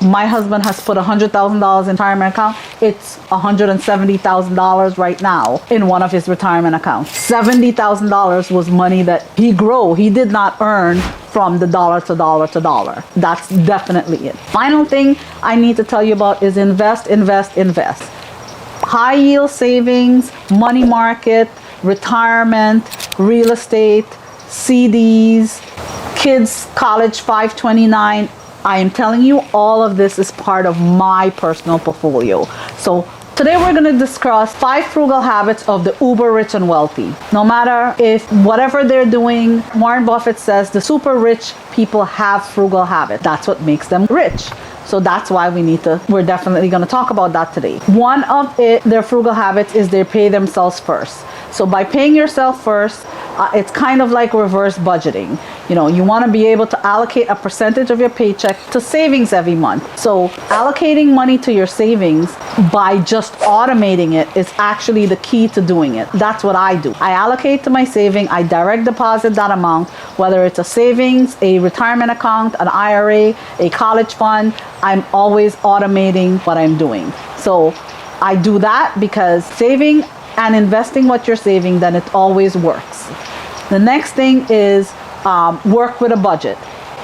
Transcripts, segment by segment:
My husband has put $100,000 in retirement account. It's $170,000 right now in one of his retirement accounts. $70,000 was money that he grew. He did not earn from the dollar to dollar to dollar. That's definitely it. Final thing I need to tell you about is invest, invest, invest. High yield savings, money market, retirement, real estate, CDs, kids college 529. I am telling you, all of this is part of my personal portfolio. So today we're going to discuss 5 frugal habits of the uber rich and wealthy. No matter if whatever they're doing, Warren Buffett says the super rich people have frugal habits. That's what makes them rich. So that's why we're definitely going to talk about that today. One of their frugal habits is they pay themselves first. So by paying yourself first, it's kind of like reverse budgeting. You know, you want to be able to allocate a percentage of your paycheck to savings every month. So allocating money to your savings by just automating it is actually the key to doing it. That's what I do. I allocate to my saving. I direct deposit that amount, whether it's a savings, a retirement account, an IRA, a college fund. I'm always automating what I'm doing. So I do that because saving and investing what you're saving, then it always works. The next thing is work with a budget.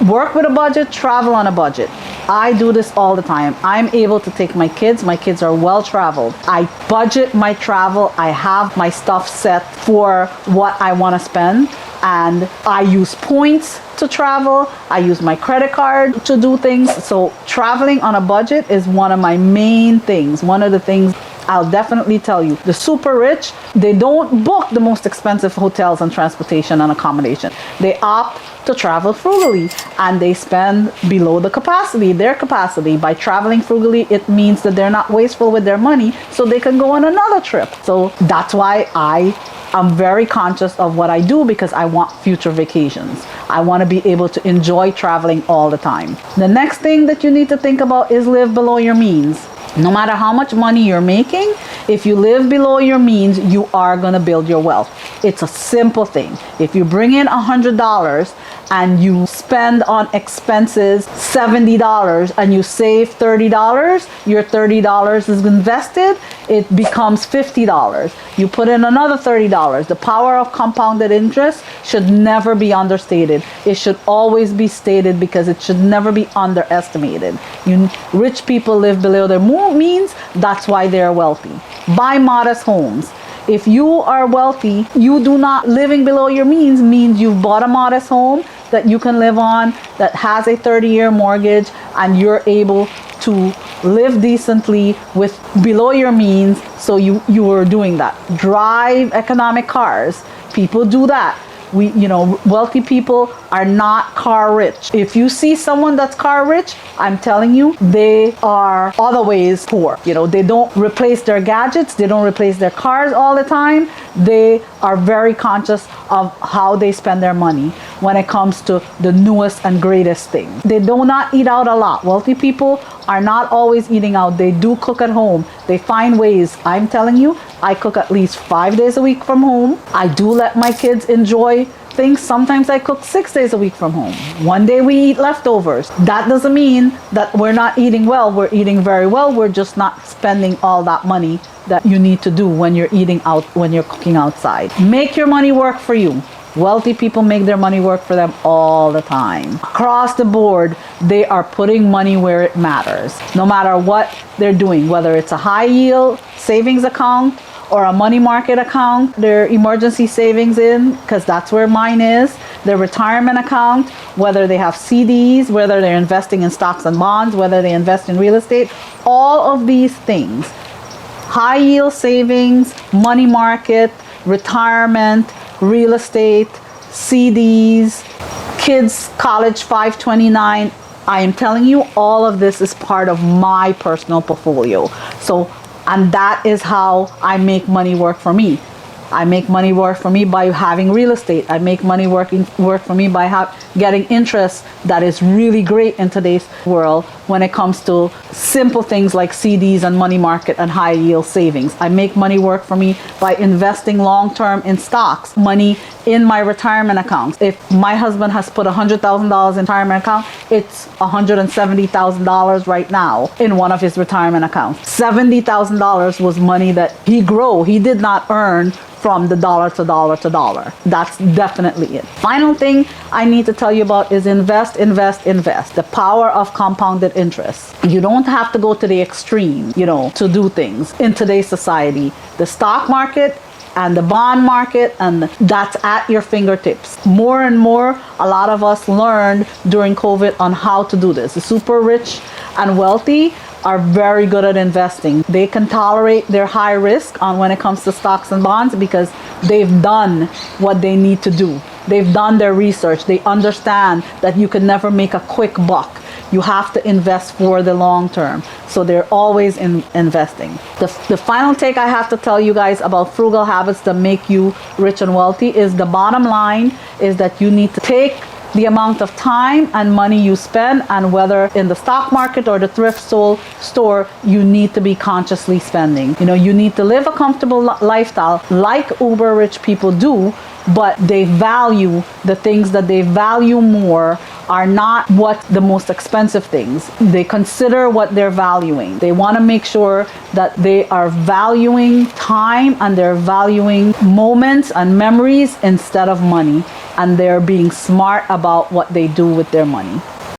Work with a budget, travel on a budget. I do this all the time. I'm able to take my kids are well traveled. I budget my travel. I have my stuff set for what I want to spend, and I use points to travel. I use my credit card to do things. So traveling on a budget is one of my main things. One of the things I'll definitely tell you, the super rich, they don't book the most expensive hotels and transportation and accommodation. They opt to travel frugally, and they spend below their capacity. By traveling frugally, it means that they're not wasteful with their money, so they can go on another trip. So that's why I'm very conscious of what I do, because I want future vacations. I want to be able to enjoy traveling all the time. The next thing that you need to think about is live below your means. No matter how much money you're making, if you live below your means, you are going to build your wealth. It's a simple thing. If you bring in $100 and you spend on expenses $70 and you save $30, your $30 is invested, it becomes $50. You put in another $30. The power of compounded interest should never be understated. It should always be stated, because it should never be underestimated. Rich people live below their means. That's why they're wealthy. Buy modest homes. If you are wealthy, you do not living below your means means you've bought a modest home that you can live on, that has a 30-year mortgage, and you're able to live decently with below your means. So you are doing that. Drive economic cars. People do that. Wealthy people are not car rich. If you see someone that's car rich, I'm telling you, they are other ways poor. They don't replace their gadgets. They don't replace their cars all the time. They are very conscious of how they spend their money when it comes to the newest and greatest thing. They do not eat out a lot. Wealthy people are not always eating out. They do cook at home. They find ways. I'm telling you, I cook at least 5 days a week from home. I do let my kids enjoy things. Sometimes I cook 6 days a week from home. One day we eat leftovers. That doesn't mean that we're not eating well. We're eating very well. We're just not spending all that money that you need to do when you're eating out, when you're cooking outside. Make your money work for you. Wealthy people make their money work for them all the time. Across the board, they are putting money where it matters. No matter what they're doing, whether it's a high yield savings account or a money market account, their emergency savings in, because that's where mine is, their retirement account, whether they have CDs, whether they're investing in stocks and bonds, whether they invest in real estate, all of these things. High yield savings, money market, retirement, real estate, CDs, kids college 529. I am telling you, all of this is part of my personal portfolio. And that is how I make money work for me. I make money work for me by having real estate. I make money work for me by getting interest that is really great in today's world when it comes to simple things like CDs and money market and high yield savings. I make money work for me by investing long term in stocks, money in my retirement accounts. If my husband has put $100,000 in retirement account, it's $170,000 right now in one of his retirement accounts. $70,000 was money that he did not earn from the dollar to dollar to dollar. That's definitely it. Final thing I need to tell you about is invest. The power of compounded interest. You don't have to go to the extreme, to do things in today's society. The stock market and the bond market, and that's at your fingertips. More and more, a lot of us learned during COVID on how to do this. The super rich and wealthy are very good at investing. They can tolerate their high risk on when it comes to stocks and bonds because they've done what they need to do. They've done their research. They understand that you can never make a quick buck. You have to invest for the long term. So they're always investing. The final take I have to tell you guys about frugal habits that make you rich and wealthy is the bottom line is that you need to take the amount of time and money you spend, and whether in the stock market or the thrift store, you need to be consciously spending. You need to live a comfortable lifestyle like uber rich people do, but they value the things that they value more are not what the most expensive things. They consider what they're valuing. They want to make sure that they are valuing time and they're valuing moments and memories instead of money, and they're being smart about what they do with their money.